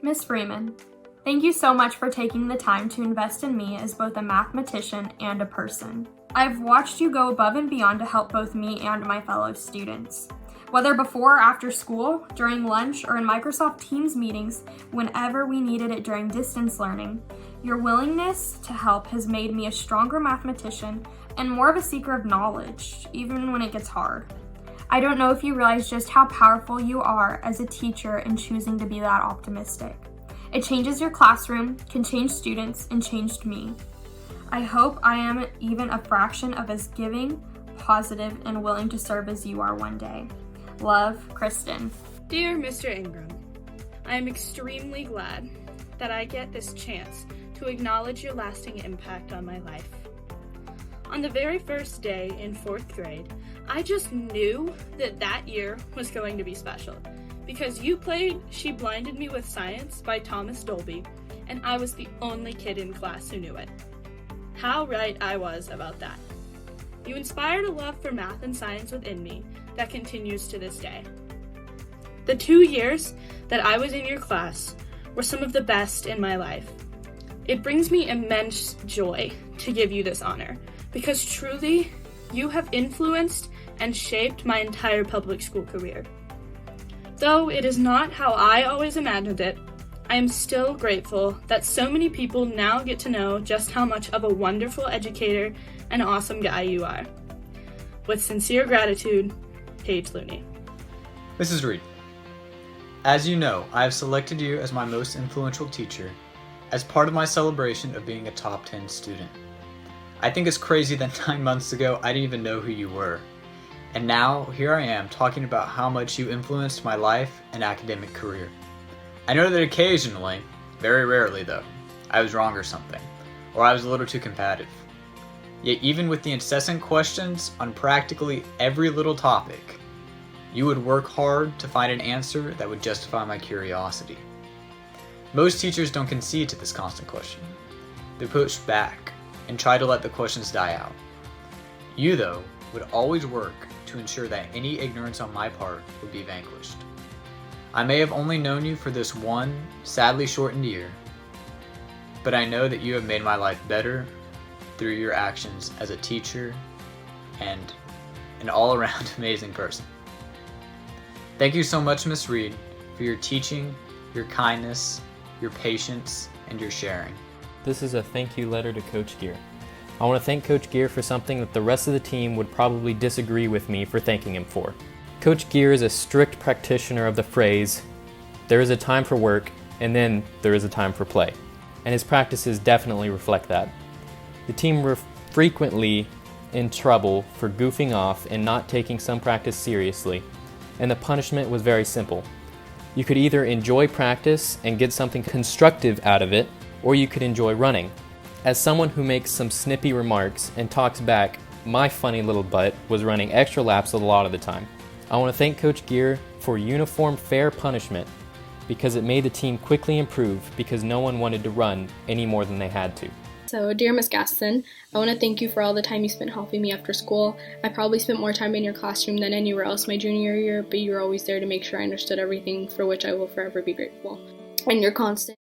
Miss Freeman, thank you so much for taking the time to invest in me as both a mathematician and a person. I've watched you go above and beyond to help both me and my fellow students. Whether before or after school, during lunch, or in Microsoft Teams meetings, whenever we needed it during distance learning, your willingness to help has made me a stronger mathematician and more of a seeker of knowledge, even when it gets hard. I don't know if you realize just how powerful you are as a teacher in choosing to be that optimistic. It changes your classroom, can change students, and changed me. I hope I am even a fraction of as giving, positive, and willing to serve as you are one day. Love, Kristen. Dear Mr. Ingram, I am extremely glad that I get this chance to acknowledge your lasting impact on my life. On the very first day in 4th grade, I just knew that year was going to be special because you played She Blinded Me with Science by Thomas Dolby, and I was the only kid in class who knew it. How right I was about that. You inspired a love for math and science within me that continues to this day. The 2 years that I was in your class were some of the best in my life. It brings me immense joy to give you this honor because truly, you have influenced and shaped my entire public school career. Though it is not how I always imagined it, I am still grateful that so many people now get to know just how much of a wonderful educator and awesome guy you are. With sincere gratitude, Paige Looney. Mrs. Reed, as you know, I have selected you as my most influential teacher as part of my celebration of being a top 10 student. I think it's crazy that 9 months ago I didn't even know who you were. And now, here I am talking about how much you influenced my life and academic career. I know that occasionally, very rarely though, I was wrong or something, or I was a little too combative. Yet even with the incessant questions on practically every little topic, you would work hard to find an answer that would justify my curiosity. Most teachers don't concede to this constant question. They push back and try to let the questions die out. You, though, would always work to ensure that any ignorance on my part would be vanquished. I may have only known you for this one, sadly shortened year, but I know that you have made my life better through your actions as a teacher and an all-around amazing person. Thank you so much, Miss Reed, for your teaching, your kindness, your patience, and your sharing. This is a thank you letter to Coach Gear. I want to thank Coach Gear for something that the rest of the team would probably disagree with me for thanking him for. Coach Gear is a strict practitioner of the phrase, there is a time for work, and then there is a time for play. And his practices definitely reflect that. The team were frequently in trouble for goofing off and not taking some practice seriously, and the punishment was very simple. You could either enjoy practice and get something constructive out of it, or you could enjoy running. As someone who makes some snippy remarks and talks back, my funny little butt was running extra laps a lot of the time. I want to thank Coach Gear for uniform fair punishment because it made the team quickly improve because no one wanted to run any more than they had to. So, dear Ms. Gaston, I want to thank you for all the time you spent helping me after school. I probably spent more time in your classroom than anywhere else my junior year, but you were always there to make sure I understood everything, for which I will forever be grateful. And your constant